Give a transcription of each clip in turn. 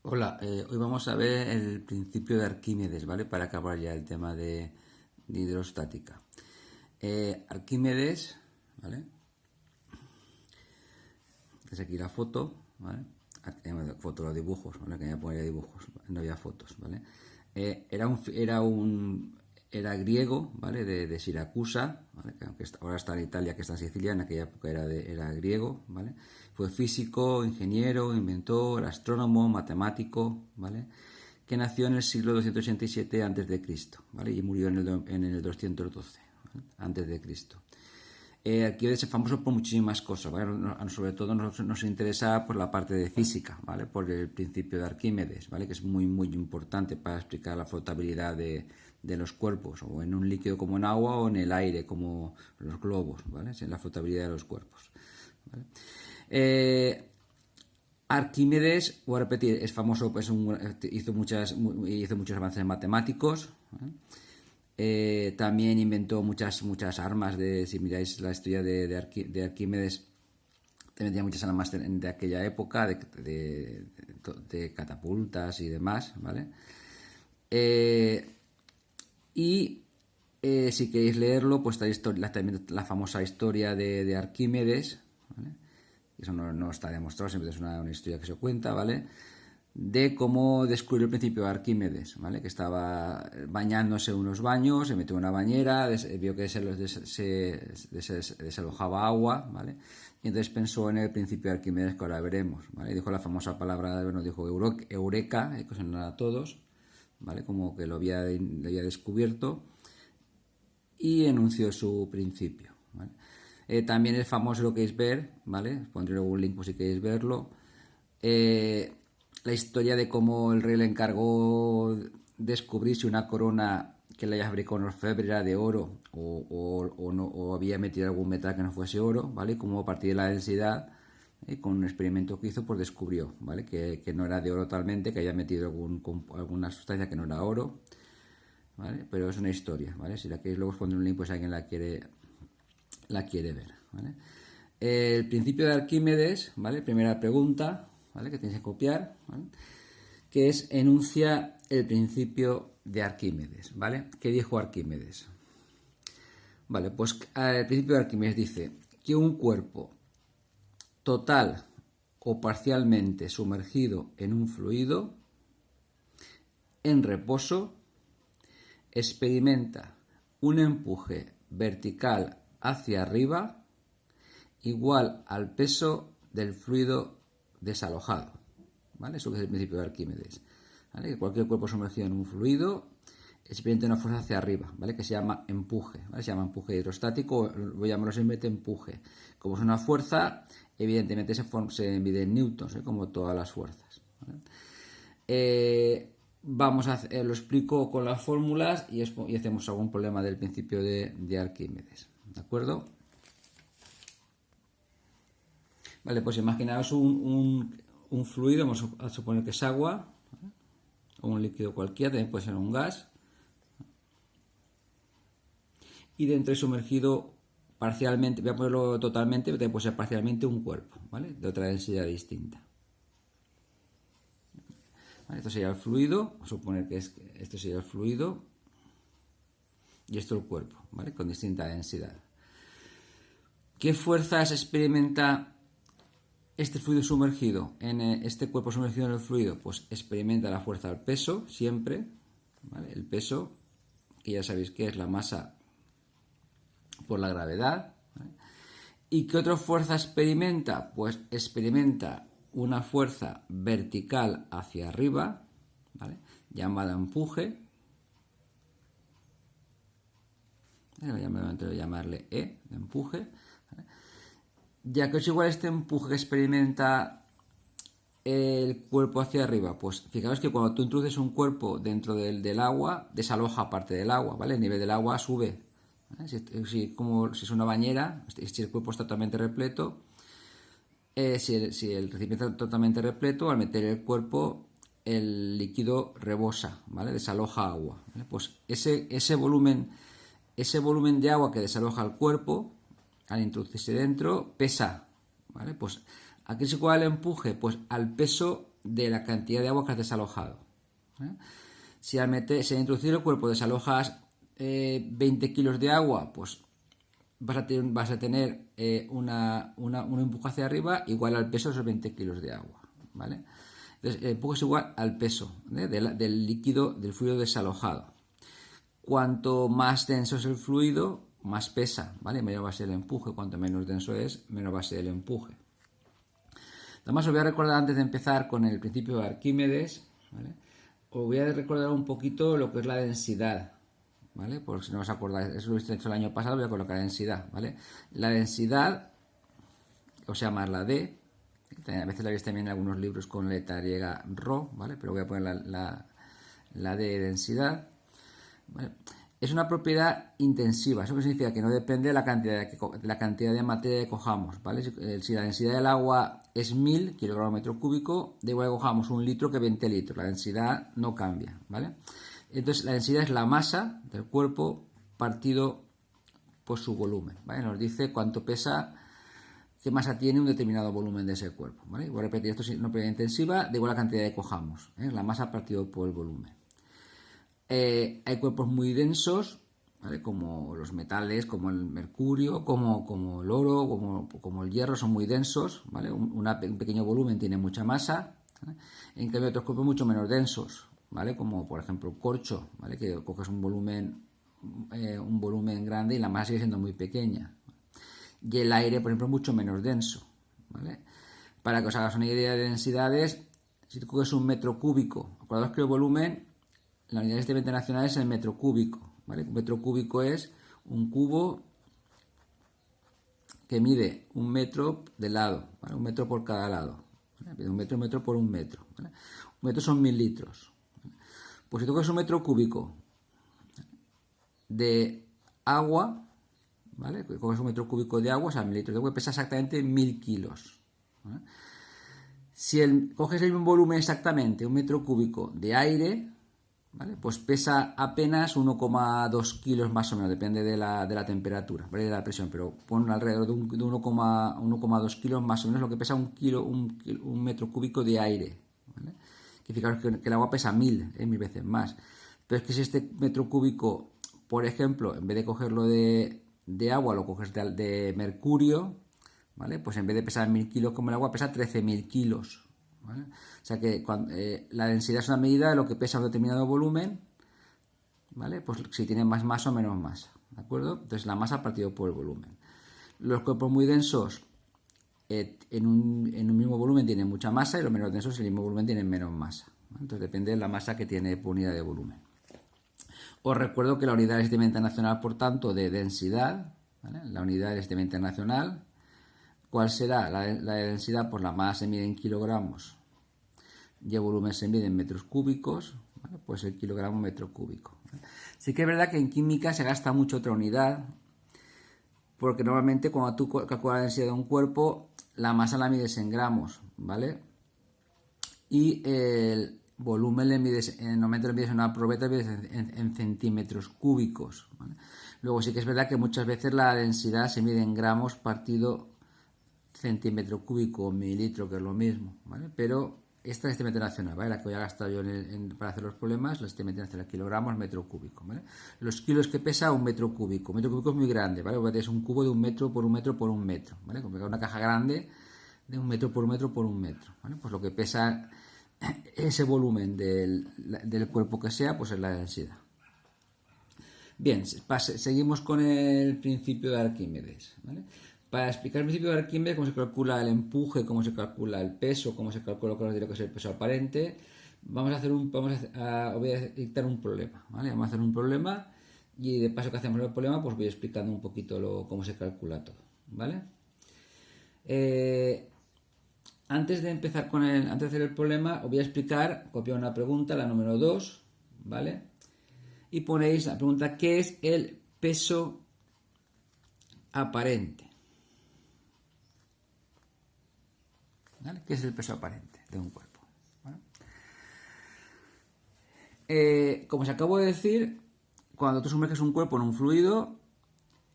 Hola, hoy vamos a ver el principio de Arquímedes, ¿vale? Para acabar ya el tema de hidrostática. Arquímedes, ¿vale? Es aquí la foto, ¿vale? Foto, los dibujos, ¿vale? Que ya ponía dibujos, no había fotos, ¿vale? Era griego, ¿vale? De Siracusa, ¿vale? Que aunque ahora está en Italia, que está en Sicilia, en aquella época era griego, ¿vale? Fue físico, ingeniero, inventor, astrónomo, matemático, ¿vale? Que nació en el siglo 287 a.C., ¿vale? Y murió en el 212, ¿vale? Antes de Cristo. Arquímedes es famoso por muchísimas cosas, ¿vale? Sobre todo nos interesa por la parte de física, ¿vale? Por el principio de Arquímedes, ¿vale? Que es muy importante para explicar la flotabilidad de los cuerpos, o en un líquido como en agua, o en el aire como los globos, ¿vale? Es la flotabilidad de los cuerpos, ¿vale? Arquímedes, voy a repetir, es famoso, pues hizo muchos avances matemáticos, ¿vale? También inventó muchas armas. Si miráis la historia de Arquímedes, también tenía muchas armas de aquella época, de catapultas y demás, ¿vale? Y si queréis leerlo, pues también la famosa historia de Arquímedes, ¿vale? Eso no está demostrado, siempre es una historia que se cuenta, ¿vale? De cómo descubrió el principio de Arquímedes, ¿vale? Que estaba bañándose en unos baños, se metió en una bañera, vio que se desalojaba agua, ¿vale? Y entonces pensó en el principio de Arquímedes, que ahora veremos, ¿vale? Y dijo la famosa palabra, bueno, dijo eureka, que suena a todos, ¿vale? Como que lo había descubierto, y enunció su principio, ¿vale? También es famoso, lo queréis ver, ¿vale? Os pondré luego un link por si queréis verlo. La historia de cómo el rey le encargó descubrir si una corona que le haya fabricado un orfebre era de oro o había metido algún metal que no fuese oro, ¿vale? Y como a partir de la densidad, con un experimento que hizo, pues descubrió, ¿vale? Que no era de oro totalmente, que haya metido alguna sustancia que no era oro, ¿vale? Pero es una historia, ¿vale? Si la queréis luego os pondré un link, pues si alguien la quiere ver, ¿vale? El principio de Arquímedes, ¿vale? Primera pregunta, ¿vale? Que tienes que copiar, ¿vale? Que es enuncia el principio de Arquímedes, ¿vale? ¿Qué dijo Arquímedes? Vale, pues el principio de Arquímedes dice que un cuerpo total o parcialmente sumergido en un fluido en reposo experimenta un empuje vertical hacia arriba igual al peso del fluido desalojado, ¿vale? Eso que es el principio de Arquímedes, ¿vale? Que cualquier cuerpo sumergido en un fluido experimenta una fuerza hacia arriba, ¿vale? Que se llama empuje, ¿vale? Se llama empuje hidrostático, voy a llamarlo simplemente empuje. Como es una fuerza, evidentemente se mide en newtons, como todas las fuerzas, ¿vale? Lo explico con las fórmulas y hacemos algún problema del principio de Arquímedes, ¿de acuerdo? Vale, pues imaginaos un fluido, vamos a suponer que es agua, ¿vale? O un líquido cualquiera, también puede ser un gas, y dentro sumergido parcialmente, voy a ponerlo totalmente, pero también puede ser parcialmente un cuerpo, ¿vale? De otra densidad distinta. ¿Vale? Esto sería el fluido, vamos a suponer que esto sería el fluido y esto el cuerpo, ¿vale? Con distinta densidad. ¿Qué fuerzas experimenta este fluido sumergido, este cuerpo sumergido en el fluido? Pues experimenta la fuerza al peso, siempre, ¿vale? El peso, que ya sabéis que es la masa por la gravedad, ¿vale? ¿Y qué otra fuerza experimenta? Pues experimenta una fuerza vertical hacia arriba, ¿vale? Llamada empuje, voy a llamarle E, de empuje, ¿vale? Ya que es igual este empuje que experimenta el cuerpo hacia arriba, pues fijaos que cuando tú introduces un cuerpo dentro del agua, desaloja parte del agua, ¿vale? El nivel del agua sube, ¿vale? Si es una bañera, si el cuerpo está totalmente repleto, si el recipiente está totalmente repleto, al meter el cuerpo, el líquido rebosa, ¿vale? Desaloja agua, ¿vale? Pues ese volumen de agua que desaloja el cuerpo, al introducirse dentro, pesa, ¿vale? Pues aquí es igual el empuje, pues al peso de la cantidad de agua que has desalojado. Si al introducir el cuerpo desalojas 20 kilos de agua, pues vas a tener un empuje hacia arriba igual al peso de esos 20 kilos de agua, ¿vale? Entonces, el empuje es igual al peso del líquido, del fluido desalojado. Cuanto más denso es el fluido, más pesa, ¿vale? Mayor va a ser el empuje. Cuanto menos denso es, menor va a ser el empuje. Además, os voy a recordar antes de empezar con el principio de Arquímedes, ¿vale? Os voy a recordar un poquito lo que es la densidad, ¿vale? Por si no os acordáis, eso lo he hecho el año pasado, voy a colocar densidad, ¿vale? La densidad, o sea, más la D, a veces la veis también en algunos libros con letra griega rho, ¿vale? Pero voy a poner la D de densidad, ¿vale? Es una propiedad intensiva. Eso significa que no depende de la cantidad de materia que cojamos, ¿vale? Si la densidad del agua es 1000 kilogramos metro cúbico, da igual que cojamos 1 litro que 20 litros. La densidad no cambia, ¿vale? Entonces, la densidad es la masa del cuerpo partido por su volumen, ¿vale? Nos dice cuánto pesa, qué masa tiene un determinado volumen de ese cuerpo, ¿vale? Voy a repetir, esto es una propiedad intensiva, da igual la cantidad que cojamos, ¿eh? La masa partido por el volumen. Hay cuerpos muy densos, ¿vale? Como los metales, como el mercurio, como el oro, como el hierro, son muy densos, ¿vale? Un pequeño volumen tiene mucha masa, ¿vale? En cambio, otros cuerpos mucho menos densos, ¿vale? Como por ejemplo el corcho, ¿vale? Que coges un volumen grande y la masa sigue siendo muy pequeña. Y el aire, por ejemplo, es mucho menos denso, ¿vale? Para que os hagas una idea de densidades, si tú coges un metro cúbico, acordaos que el volumen, la unidad de internacional es el metro cúbico, ¿vale? Un metro cúbico es un cubo que mide 1 metro de lado, ¿vale? 1 metro por cada lado, ¿vale? Un metro por 1 metro, ¿vale? 1 metro son 1000 litros. Pues si tú coges un metro cúbico de agua, ¿vale? Coges un metro cúbico de agua, o sea, 1000 litros de agua, pesa exactamente 1000 kilos, ¿vale? Si coges el mismo volumen exactamente, 1 metro cúbico de aire, ¿vale? Pues pesa apenas 1,2 kilos más o menos, depende de la temperatura, ¿vale? De la presión, pero pon alrededor de 1,2 kilos más o menos lo que pesa un metro cúbico de aire, ¿vale? Que fijaros que el agua pesa 1000 veces más. Pero es que si este metro cúbico, por ejemplo, en vez de cogerlo de agua, lo coges de mercurio, ¿vale? Pues en vez de pesar 1000 kilos como el agua, pesa 13.000 kilos. ¿Vale? O sea que la densidad es una medida de lo que pesa un determinado volumen, ¿vale? Pues si tiene más masa o menos masa, ¿de acuerdo? Entonces la masa partido por el volumen. Los cuerpos muy densos en un mismo volumen tienen mucha masa y los menos densos en el mismo volumen tienen menos masa, ¿vale? Entonces depende de la masa que tiene por unidad de volumen. Os recuerdo que la unidad del Sistema Internacional, por tanto, de densidad, ¿vale? La unidad del Sistema Internacional, ¿cuál será? La de densidad, pues la masa se mide en kilogramos y el volumen se mide en metros cúbicos, ¿vale? Pues el kilogramo metro cúbico, ¿vale? Sí que es verdad que en química se gasta mucho otra unidad, porque normalmente cuando tú calculas la densidad de un cuerpo, la masa la mides en gramos, ¿vale? Y el volumen normalmente lo mides en una probeta, lo mides en centímetros cúbicos, ¿vale? Luego sí que es verdad que muchas veces la densidad se mide en gramos partido centímetro cúbico o mililitro, que es lo mismo, ¿vale? Pero esta es el Sistema Internacional, ¿vale? La que voy a gastar yo para hacer los problemas, el Sistema Internacional, kilogramos, metro cúbico, ¿vale? Los kilos que pesa un metro cúbico. Un metro cúbico es muy grande, ¿vale? Porque es un cubo de 1 metro por 1 metro por 1 metro, ¿vale? Como una caja grande de 1 metro por 1 metro por 1 metro, ¿vale? Pues lo que pesa ese volumen del cuerpo que sea, pues es la densidad. Bien, seguimos con el principio de Arquímedes, ¿vale? Para explicar el principio de Arquímedes, cómo se calcula el empuje, cómo se calcula el peso, cómo se calcula lo que es el peso aparente, voy a dictar un problema, ¿vale? Vamos a hacer un problema y de paso que hacemos el problema, pues voy explicando un poquito cómo se calcula todo, ¿vale? Antes de empezar antes de hacer el problema, os voy a explicar, copiar una pregunta, la número 2, ¿vale? Y ponéis la pregunta, ¿qué es el peso aparente? ¿Vale? ¿Qué es el peso aparente de un cuerpo? ¿Vale? Como os acabo de decir, cuando tú sumerges un cuerpo en un fluido,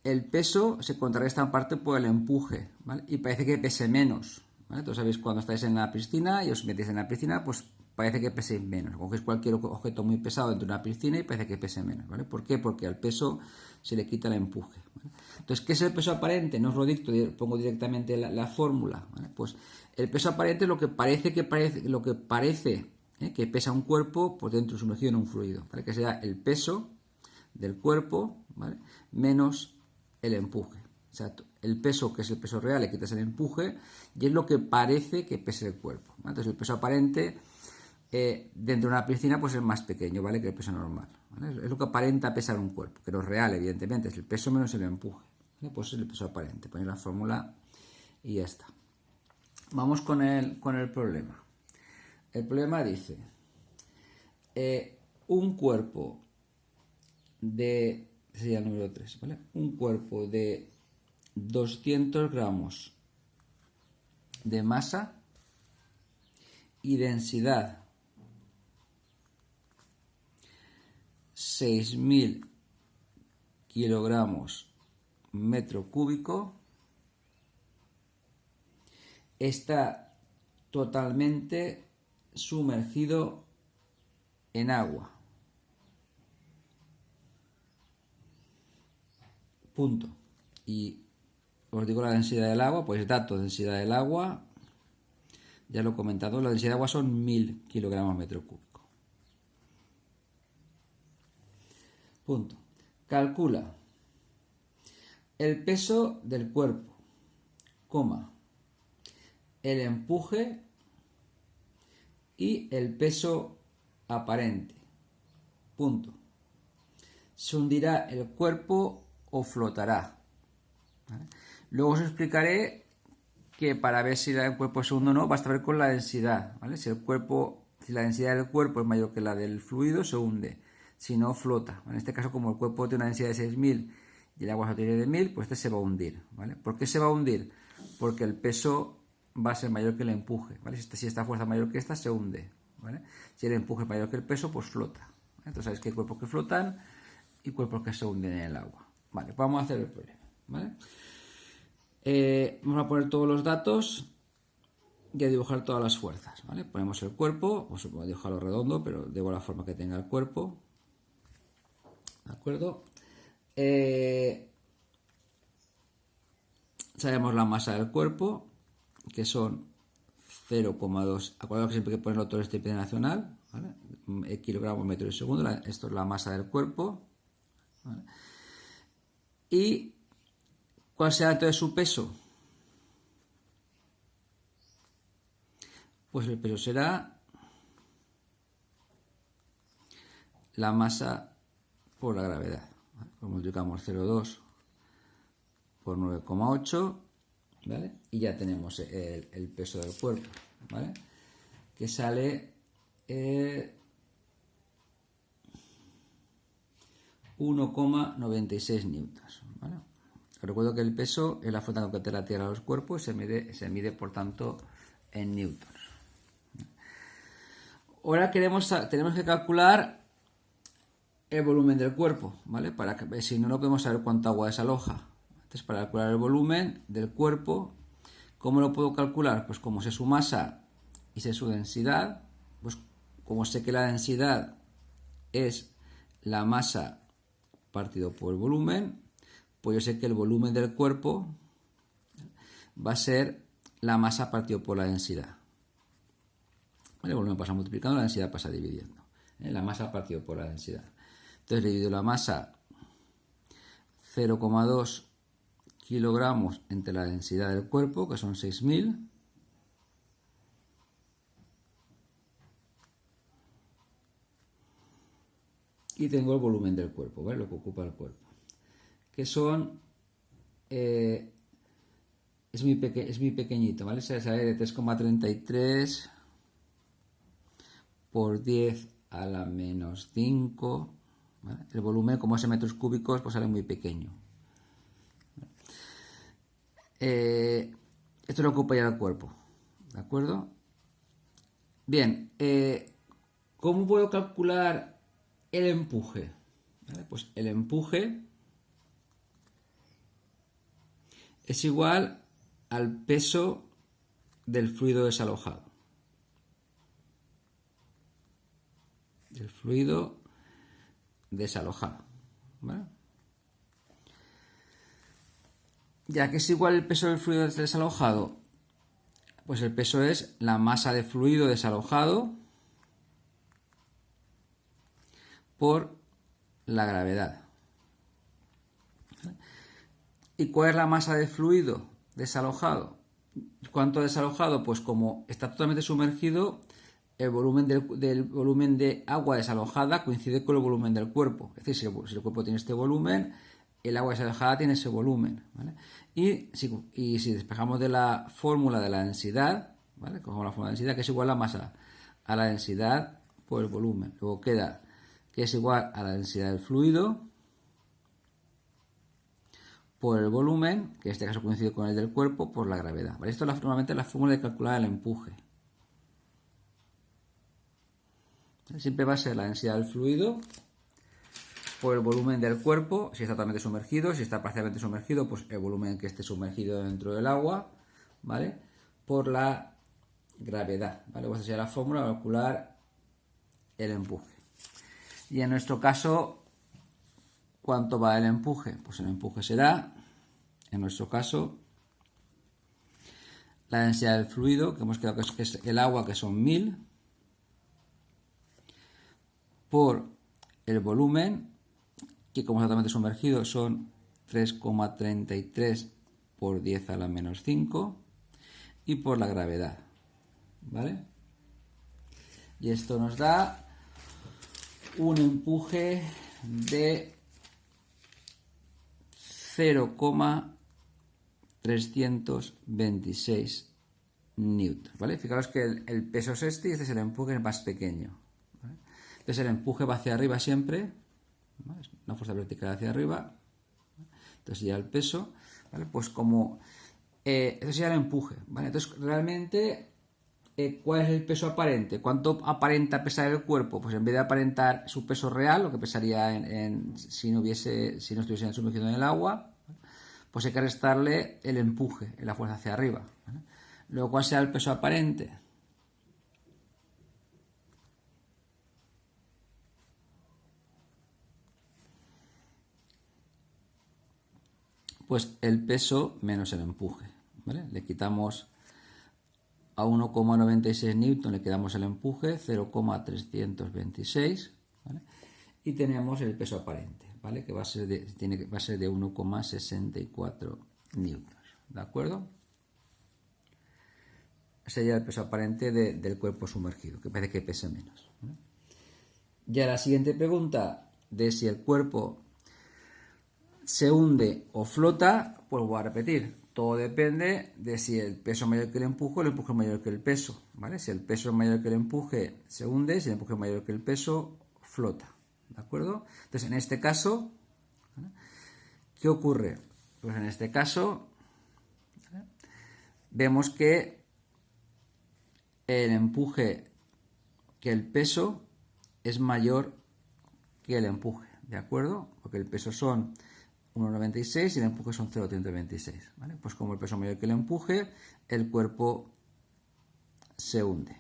el peso se contrarresta en parte por el empuje, ¿vale? Y parece que pese menos, ¿vale? Entonces sabéis cuando estáis en la piscina y os metéis en la piscina, pues parece que peséis menos. Cogéis cualquier objeto muy pesado dentro de una piscina y parece que pese menos, ¿vale? ¿Por qué? Porque al peso se le quita el empuje, ¿vale? Entonces, ¿qué es el peso aparente? No os lo dicto, pongo directamente la fórmula, ¿vale? Pues el peso aparente es lo que parece que pesa un cuerpo pues dentro sumergido en un fluido, ¿vale? Que sea el peso del cuerpo, ¿vale? Menos el empuje. O sea, el peso, que es el peso real, le quitas el empuje y es lo que parece que pese el cuerpo, ¿vale? Entonces el peso aparente dentro de una piscina pues es más pequeño, ¿vale? Que el peso normal, ¿vale? Es lo que aparenta pesar un cuerpo, que lo real evidentemente es el peso menos el empuje, ¿vale? Pues es el peso aparente. Ponéis la fórmula y ya está. Vamos con el problema. El problema dice un cuerpo de, sería el número 3, ¿vale? Un cuerpo de 200 gramos de masa y densidad 6.000 kilogramos metro cúbico está totalmente sumergido en agua. Punto. Y os digo la densidad del agua, pues datos, densidad del agua, ya lo he comentado, la densidad de agua son 1.000 kilogramos metro cúbico. Punto. Calcula el peso del cuerpo, coma, el empuje y el peso aparente. Punto. ¿Se hundirá el cuerpo o flotará? ¿Vale? Luego os explicaré que para ver si el cuerpo se hunde o no, basta ver con la densidad, ¿vale? Si la densidad del cuerpo es mayor que la del fluido, se hunde. Si no, flota. En este caso, como el cuerpo tiene una densidad de 6.000 y el agua solo tiene de 1.000, pues este se va a hundir, ¿vale? ¿Por qué se va a hundir? Porque el peso va a ser mayor que el empuje, ¿vale? Si esta fuerza es mayor que esta, se hunde, ¿vale? Si el empuje es mayor que el peso, pues flota, ¿vale? Entonces sabéis que hay cuerpos que flotan y cuerpos que se hunden en el agua. Vale, vamos a hacer el problema, ¿vale? Vamos a poner todos los datos y a dibujar todas las fuerzas, ¿vale? Ponemos el cuerpo, pues voy a dibujarlo redondo, pero de igual forma que tenga el cuerpo, ¿de acuerdo? Sabemos la masa del cuerpo, que son 0,2. Acuérdense que siempre hay que ponerlo todo este internacional, ¿vale? Kilogramos metro segundo. Esto es la masa del cuerpo, ¿vale? ¿Y cuál será entonces su peso? Pues el peso será la masa por la gravedad, ¿vale? Pues multiplicamos 0,2 por 9,8, ¿vale? Y ya tenemos el peso del cuerpo, ¿vale? Que sale 1,96 newtons, ¿vale? Recuerdo que el peso es la fuerza con que te la tierra a los cuerpos y se mide por tanto en newtons. Ahora tenemos que calcular el volumen del cuerpo, ¿vale? Para que si no podemos saber cuánta agua desaloja. Entonces, para calcular el volumen del cuerpo, ¿cómo lo puedo calcular? Pues como sé su masa y sé su densidad, pues como sé que la densidad es la masa partido por el volumen, pues yo sé que el volumen del cuerpo va a ser la masa partido por la densidad. ¿Vale? El volumen pasa multiplicando, la densidad pasa dividiendo. La masa partido por la densidad. Entonces le divido la masa 0,2 kilogramos entre la densidad del cuerpo, que son 6.000. Y tengo el volumen del cuerpo, ¿vale? Lo que ocupa el cuerpo. Que son... es muy pequeñito, ¿vale? Se sale de 3,33 por 10 a la menos 5. ¿Vale? El volumen, como es en metros cúbicos, pues sale muy pequeño. Esto es lo que ocupa ya el cuerpo, ¿de acuerdo? Bien, ¿cómo puedo calcular el empuje? ¿Vale? Pues el empuje es igual al peso del fluido desalojado. Del fluido desalojado. ¿Vale? Ya que es igual el peso del fluido desalojado, pues el peso es la masa de fluido desalojado por la gravedad. ¿Y cuál es la masa de fluido desalojado? ¿Cuánto desalojado? Pues como está totalmente sumergido, el volumen del volumen de agua desalojada coincide con el volumen del cuerpo. Es decir, si el cuerpo tiene este volumen, el agua desalojada tiene ese volumen. ¿Vale? Y si despejamos de la fórmula de la densidad, ¿vale? Cogemos la fórmula de densidad, que es igual a la masa a la densidad por el volumen. Luego queda que es igual a la densidad del fluido por el volumen, que en este caso coincide con el del cuerpo, por la gravedad. ¿Vale? Esto es normalmente la fórmula de calcular el empuje. Siempre va a ser la densidad del fluido por el volumen del cuerpo, si está totalmente sumergido. Si está parcialmente sumergido, pues el volumen que esté sumergido dentro del agua, ¿vale? Por la gravedad, ¿vale? Pues esa sería la fórmula para calcular el empuje. Y en nuestro caso, ¿cuánto va el empuje? Pues el empuje será, en nuestro caso, la densidad del fluido, que hemos quedado que es el agua, que son 1000, por el volumen, que como está totalmente sumergido son 3,33 por 10 a la menos 5, y por la gravedad, ¿vale? Y esto nos da un empuje de 0,326 newtons, ¿vale? Fijaros que el peso es este y este es el empuje más pequeño, ¿vale? Entonces el empuje va hacia arriba siempre, ¿vale? Es una fuerza vertical hacia arriba. Entonces ya el peso, ¿vale? Pues como eso sería el empuje, ¿vale? Entonces realmente, ¿cuál es el peso aparente? ¿Cuánto aparenta pesar el cuerpo? Pues en vez de aparentar su peso real, lo que pesaría si no estuviese sumergido en el agua, pues hay que restarle el empuje, la fuerza hacia arriba, ¿vale? Luego, ¿cuál será el peso aparente? Pues el peso menos el empuje, ¿vale? Le quitamos a 1,96 newton, le quedamos el empuje, 0,326, ¿vale? Y tenemos el peso aparente, ¿vale? Que va a ser de 1,64 newtons, ¿de acuerdo? Ese sería el peso aparente del cuerpo sumergido, que parece que pese menos, ¿vale? Ya la siguiente pregunta, de si el cuerpo se hunde o flota, pues voy a repetir. Todo depende de si el peso es mayor que el empuje o el empuje es mayor que el peso, ¿vale? Si el peso es mayor que el empuje, se hunde. Si el empuje es mayor que el peso, flota, ¿de acuerdo? Entonces, en este caso, ¿vale? ¿Qué ocurre? Pues en este caso, ¿vale? Vemos que el empuje, que el peso es mayor que el empuje, ¿de acuerdo? Porque el peso son 1,96 y el empuje son 0,326, ¿vale? Pues como el peso es mayor que el empuje, el cuerpo se hunde,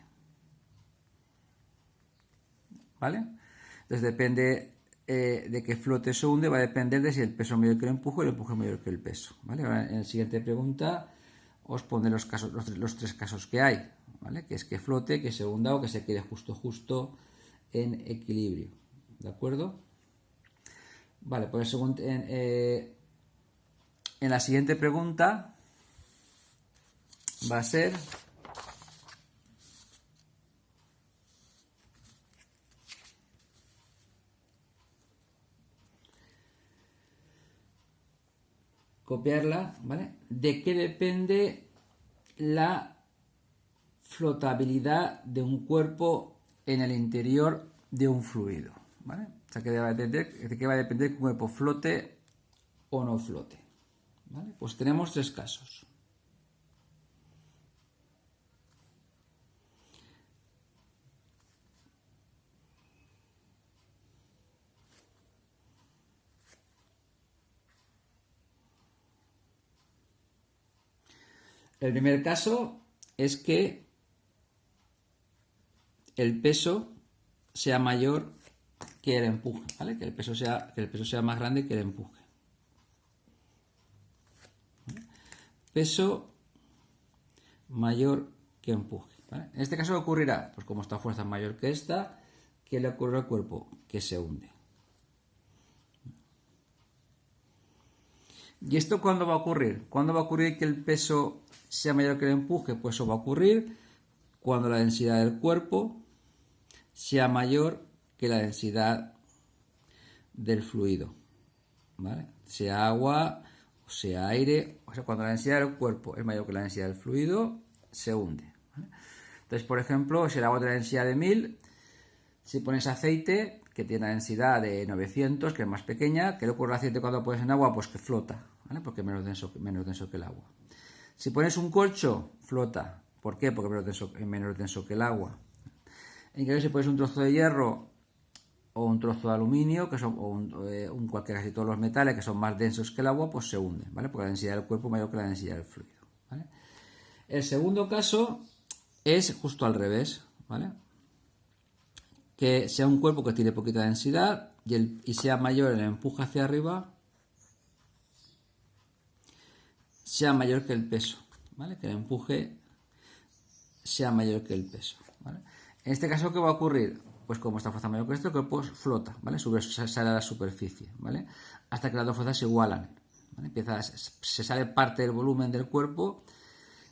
¿vale? Entonces depende de que flote o se hunde, va a depender de si el peso es mayor que el empuje o el empuje es mayor que el peso, ¿vale? Ahora en la siguiente pregunta os pondré los tres casos que hay, ¿vale? Que es que flote, que se hunda o que se quede justo en equilibrio, ¿de acuerdo? Vale, pues en la siguiente pregunta va a ser copiarla, ¿vale? ¿De qué depende la flotabilidad de un cuerpo en el interior de un fluido, ¿vale? O sea, de qué va a depender que un cuerpo flote o no flote, ¿vale? Pues tenemos tres casos. El primer caso es que el peso sea mayor que el empuje, ¿vale? Que el peso sea más grande que el empuje. Peso mayor que empuje, ¿vale? En este caso ocurrirá, pues como esta fuerza es mayor que esta, ¿qué le ocurre al cuerpo? Que se hunde. ¿Y esto cuándo va a ocurrir? ¿Cuándo va a ocurrir que el peso sea mayor que el empuje? Pues eso va a ocurrir cuando la densidad del cuerpo sea mayor que la densidad del fluido, ¿vale? Sea agua o sea aire, o sea, cuando la densidad del cuerpo es mayor que la densidad del fluido, se hunde, ¿vale? Entonces, por ejemplo, si el agua tiene la densidad de 1000, si pones aceite que tiene la densidad de 900, que es más pequeña, ¿qué le ocurre al aceite cuando lo pones en agua? Pues que flota, ¿vale? Porque es menos denso que el agua. Si pones un corcho, flota. ¿Por qué? Porque es menos denso que el agua. En cambio, si pones un trozo de hierro o un trozo de aluminio, que son, o casi todos los metales que son más densos que el agua, pues se hunden, ¿vale? Porque la densidad del cuerpo es mayor que la densidad del fluido, ¿vale? El segundo caso es justo al revés, ¿vale? Que sea un cuerpo que tiene poquita densidad y sea mayor el empuje hacia arriba, sea mayor que el peso, ¿vale? Que el empuje sea mayor que el peso, ¿vale? En este caso, ¿qué va a ocurrir? Pues como esta fuerza mayor que esto, el cuerpo flota, ¿vale? Sale a la superficie, ¿vale? Hasta que las dos fuerzas se igualan, ¿vale? Se sale parte del volumen del cuerpo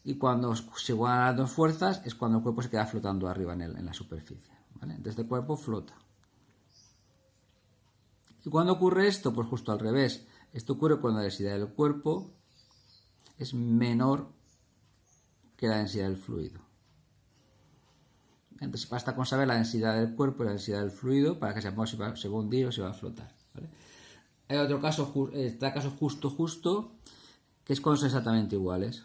y cuando se igualan las dos fuerzas es cuando el cuerpo se queda flotando arriba en la superficie, ¿vale? Entonces el cuerpo flota. ¿Y cuándo ocurre esto? Pues justo al revés. Esto ocurre cuando la densidad del cuerpo es menor que la densidad del fluido. Entonces basta con saber la densidad del cuerpo y la densidad del fluido para que sepamos si se va a hundir o si va a flotar, ¿vale? Hay otro caso, está caso justo, que es cuando son exactamente iguales,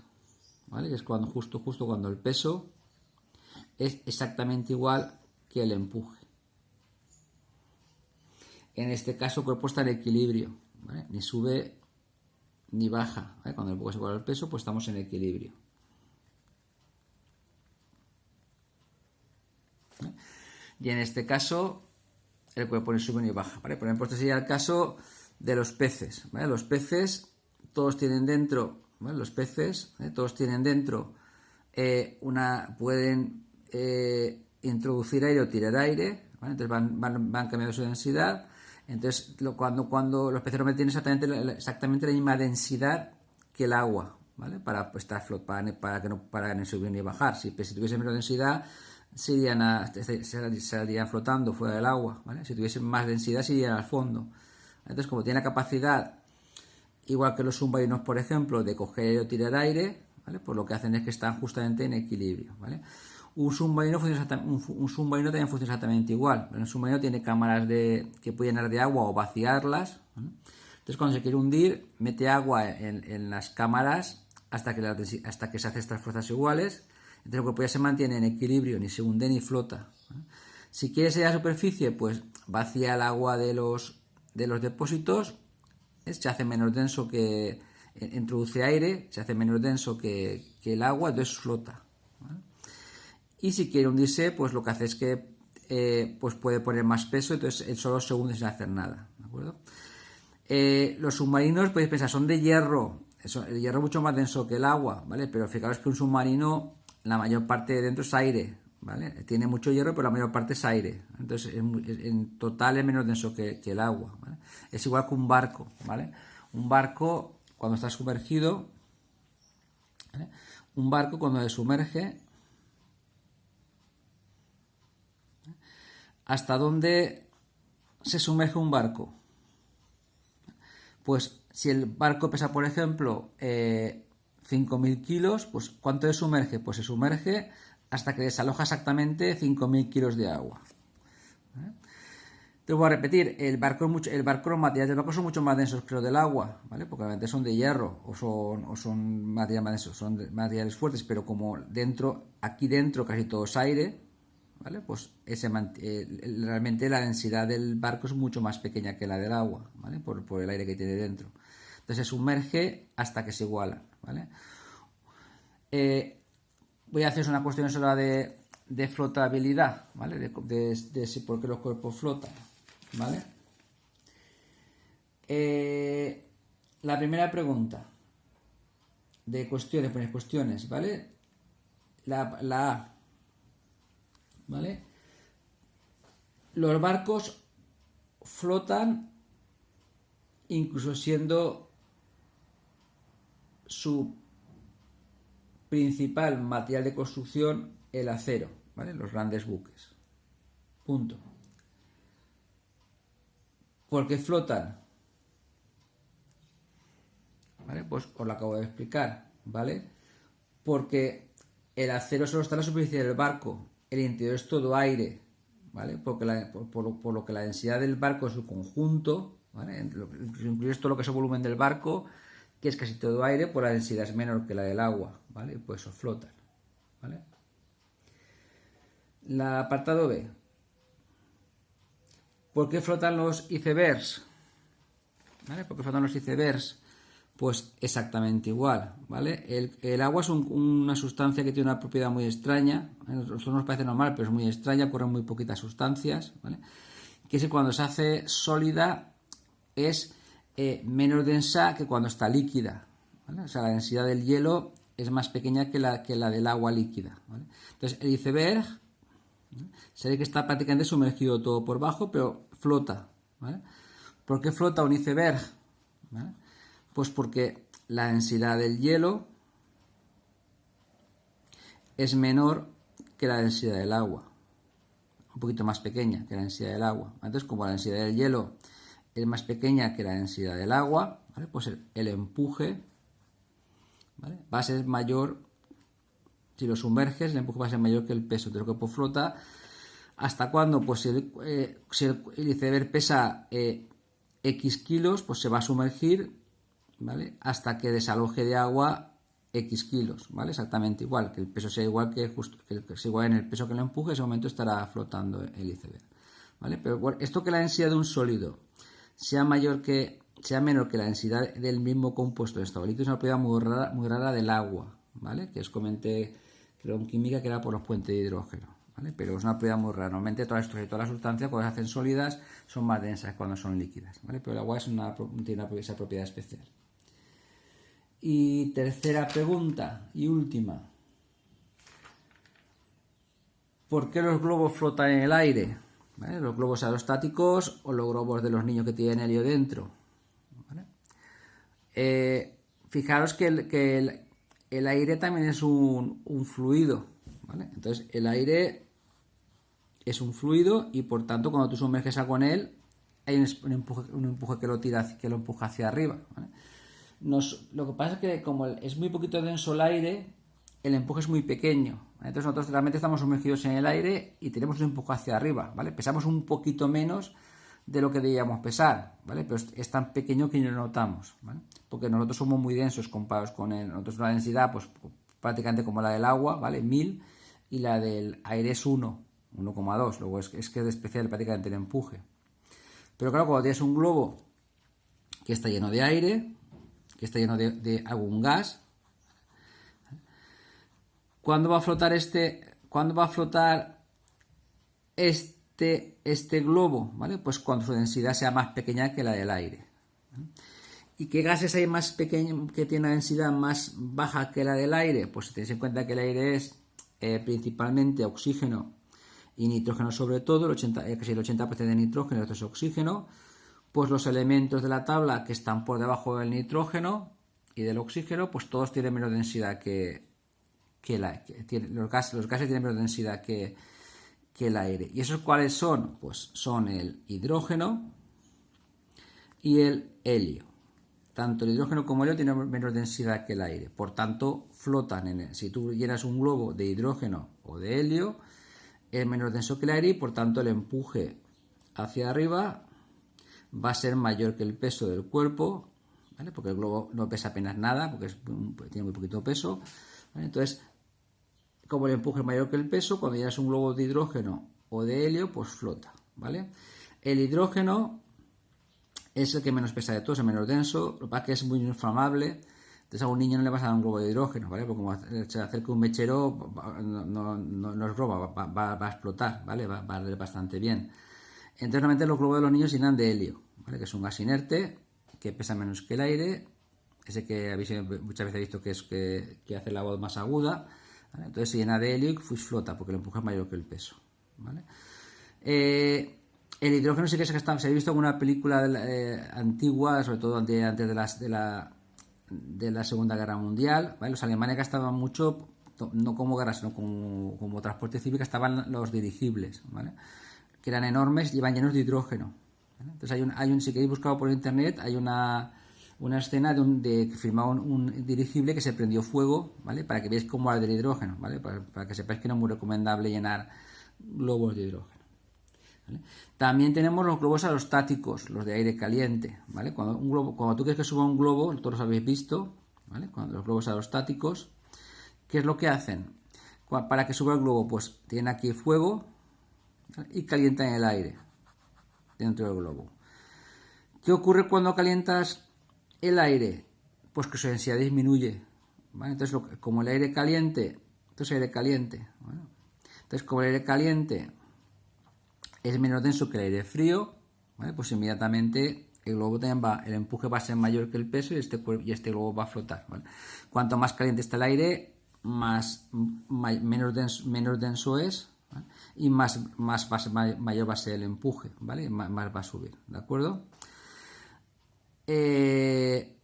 ¿vale? Que es cuando justo cuando el peso es exactamente igual que el empuje. En este caso el cuerpo está en equilibrio, ¿vale? Ni sube ni baja, ¿vale? Cuando el empuje es igual al peso, pues estamos en equilibrio. ¿Vale? Y en este caso el cuerpo ni sube ni baja, ¿vale? Por ejemplo, este sería el caso de los peces, ¿vale? Los peces todos tienen dentro, ¿vale? Los peces todos tienen dentro pueden introducir aire o tirar aire, ¿vale? Entonces van cambiando su densidad. Entonces cuando los peces no tienen exactamente la misma densidad que el agua, ¿vale? Para que no subir ni bajar. Si tuviesen menos densidad saldrían flotando fuera del agua, ¿vale? Si tuviesen más densidad se irían al fondo. Entonces, como tiene la capacidad, igual que los submarinos, por ejemplo, de coger o tirar aire, ¿vale? Pues lo que hacen es que están justamente en equilibrio, ¿vale? Un submarino también funciona exactamente igual. Un submarino tiene cámaras que puede llenar de agua o vaciarlas, ¿vale? Entonces, cuando se quiere hundir, mete agua en las cámaras hasta que se hacen estas fuerzas iguales. Entonces el cuerpo ya se mantiene en equilibrio, ni se hunde ni flota, ¿vale? Si quieres ir a la superficie, pues vacía el agua de los depósitos, se hace menos denso introduce aire, se hace menos denso que el agua, entonces flota, ¿vale? Y si quiere hundirse, pues lo que hace es que pues puede poner más peso, entonces él solo se hunde sin hacer nada, ¿de acuerdo? Los submarinos, podéis pensar, son de hierro, el hierro es mucho más denso que el agua, ¿vale? Pero fijaros que un submarino, la mayor parte de dentro es aire, ¿vale? Tiene mucho hierro, pero la mayor parte es aire. Entonces, en total es menos denso que el agua, ¿vale? Es igual que un barco, ¿vale? Un barco, cuando está sumergido, ¿vale? Un barco cuando se sumerge, ¿hasta dónde se sumerge un barco? Pues si el barco pesa, por ejemplo, 5.000 kilos, pues ¿cuánto se sumerge? Pues se sumerge hasta que desaloja exactamente 5.000 kilos de agua, ¿vale? Te voy a repetir, los materiales del barco son mucho más densos que los del agua, ¿vale? Porque obviamente son de hierro o son materiales más densos, son materiales fuertes, pero como aquí dentro casi todo es aire, ¿vale? Pues realmente la densidad del barco es mucho más pequeña que la del agua, ¿vale? Por el aire que tiene dentro. Entonces se sumerge hasta que se igualan, ¿vale? voy a hacer una cuestión sola de flotabilidad, ¿vale? De por qué los cuerpos flotan, ¿vale? La primera pregunta de cuestiones, ¿vale? La A, ¿vale? Los barcos flotan incluso siendo su principal material de construcción el acero, ¿vale? Los grandes buques. Punto. ¿Por qué flotan? ¿Vale? Pues os lo acabo de explicar, ¿vale? Porque el acero solo está en la superficie del barco, el interior es todo aire, ¿vale? Porque por lo que la densidad del barco en su conjunto, ¿vale? Incluye todo lo que es el volumen del barco, que es casi todo aire, pues la densidad es menor que la del agua, ¿vale? Y por eso flotan, ¿vale? La apartado B. ¿Por qué flotan los icebergs? ¿Vale? ¿Por qué flotan los icebergs? Pues exactamente igual, ¿vale? El agua es una sustancia que tiene una propiedad muy extraña, a nosotros nos parece normal, pero es muy extraña, ocurren muy poquitas sustancias, ¿vale? Que es que cuando se hace sólida es menos densa que cuando está líquida, ¿vale? O sea, la densidad del hielo es más pequeña que la del agua líquida, ¿vale? Entonces, el iceberg, ¿vale? Se ve que está prácticamente sumergido todo por bajo, pero flota, ¿vale? ¿Por qué flota un iceberg? ¿Vale? Pues porque la densidad del hielo es menor que la densidad del agua, un poquito más pequeña que la densidad del agua. Entonces, como la densidad del hielo es más pequeña que la densidad del agua, ¿vale? Pues el empuje, ¿vale? Va a ser mayor, si lo sumerges, el empuje va a ser mayor que el peso. Entonces, el cuerpo flota. ¿Hasta cuándo? Pues si el iceberg pesa X kilos, pues se va a sumergir, ¿vale? Hasta que desaloje de agua X kilos, ¿vale? Exactamente igual, que el peso sea igual que sea igual en el peso que lo empuje, en ese momento estará flotando el iceberg, ¿vale? Pero bueno, esto que la densidad de un sólido sea menor que la densidad del mismo compuesto de estado líquido es una propiedad muy rara del agua, ¿vale? Que os comenté, creo en química, que era por los puentes de hidrógeno, ¿vale? Pero es una propiedad muy rara. Normalmente todas las sustancias cuando se hacen sólidas son más densas que cuando son líquidas, ¿vale? Pero el agua tiene esa propiedad especial. Y tercera pregunta y última. ¿Por qué los globos flotan en el aire? ¿Vale? Los globos aerostáticos o los globos de los niños que tienen helio dentro, ¿vale? Fijaros que el aire también es un fluido, ¿vale? Entonces el aire es un fluido y por tanto cuando tú sumerges algo en él hay un empuje que lo tira, que lo empuja hacia arriba, ¿vale? Lo que pasa es que como es muy poquito denso el aire, el empuje es muy pequeño, ¿vale? Entonces nosotros realmente estamos sumergidos en el aire y tenemos un empuje hacia arriba, ¿vale? Pesamos un poquito menos de lo que debíamos pesar, ¿vale? Pero es tan pequeño que no lo notamos, ¿vale? Porque nosotros somos muy densos comparados con él. Nosotros una densidad pues prácticamente como la del agua, ¿vale? 1000, y la del aire es 1,2. Luego es que es especial prácticamente el empuje. Pero claro, cuando tienes un globo que está lleno de aire, que está lleno de algún gas, ¿cuándo va a flotar este globo? ¿Vale? Pues cuando su densidad sea más pequeña que la del aire, ¿vale? ¿Y qué gases hay más pequeños que tienen una densidad más baja que la del aire? Pues si tenéis en cuenta que el aire es principalmente oxígeno y nitrógeno sobre todo, casi el 80% de nitrógeno y el resto es oxígeno, pues los elementos de la tabla que están por debajo del nitrógeno y del oxígeno, pues todos tienen menos densidad los gases tienen menos densidad que el aire. ¿Y esos cuáles son? Pues son el hidrógeno y el helio. Tanto el hidrógeno como el helio tienen menos densidad que el aire, por tanto flotan si tú llenas un globo de hidrógeno o de helio, es menos denso que el aire y por tanto el empuje hacia arriba va a ser mayor que el peso del cuerpo, ¿vale? Porque el globo no pesa apenas nada, porque tiene muy poquito peso, ¿vale? Entonces, como el empuje es mayor que el peso, cuando llenas un globo de hidrógeno o de helio, pues flota, ¿vale? El hidrógeno es el que menos pesa de todos, el menos denso, lo que pasa es que es muy inflamable, Entonces a un niño no le vas a dar un globo de hidrógeno, ¿vale? Porque como se acerca un mechero, no es broma, va a explotar, ¿vale? Va a arder bastante bien. Entonces normalmente los globos de los niños llenan de helio, ¿vale? Que es un gas inerte, que pesa menos que el aire, ese que muchas veces he visto que hace la voz más aguda, ¿vale? Entonces se llena de helio y flota, porque el empuje es mayor que el peso, ¿vale? El hidrógeno sí que se ha visto en una película antigua, sobre todo antes de la Segunda Guerra Mundial, ¿vale? Los alemanes gastaban mucho, no como guerra, sino como transporte civil, gastaban los dirigibles, ¿vale? Que eran enormes y iban llenos de hidrógeno, ¿vale? Entonces si queréis buscarlo por internet, hay una escena que filmaba un dirigible que se prendió fuego, ¿vale? Para que veáis cómo arde el hidrógeno, ¿vale? Para que sepáis que no es muy recomendable llenar globos de hidrógeno, ¿vale? También tenemos los globos aerostáticos, los de aire caliente, ¿vale? Cuando tú quieres que suba un globo, todos los habéis visto, ¿vale? Los globos aerostáticos, ¿qué es lo que hacen? Para que suba el globo, pues tienen aquí fuego, ¿vale? Y calientan el aire dentro del globo. ¿Qué ocurre cuando calientas el aire? Pues que su densidad disminuye, ¿vale? Entonces, como el aire caliente, ¿vale? Entonces, como el aire caliente es menos denso que el aire frío, ¿vale? Pues inmediatamente el globo también el empuje va a ser mayor que el peso y este globo va a flotar, ¿vale? Cuanto más caliente está el aire, menos denso es, ¿vale? Y mayor va a ser el empuje, ¿vale? Más va a subir, ¿de acuerdo? El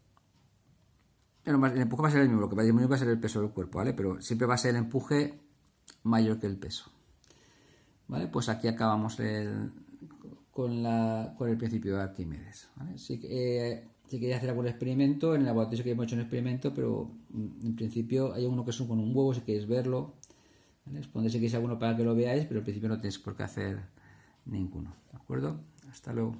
empuje va a ser el mismo, lo que va a disminuir va a ser el peso del cuerpo, ¿vale? Pero siempre va a ser el empuje mayor que el peso, ¿vale? Pues aquí acabamos con el principio de Arquímedes, ¿vale? Si queréis hacer algún experimento, en el laboratorio que hemos hecho un experimento, pero en principio hay uno que es con un huevo, si queréis verlo, ¿vale? Os pondré si queréis alguno para que lo veáis, pero en principio no tenéis por qué hacer ninguno, ¿de acuerdo? Hasta luego.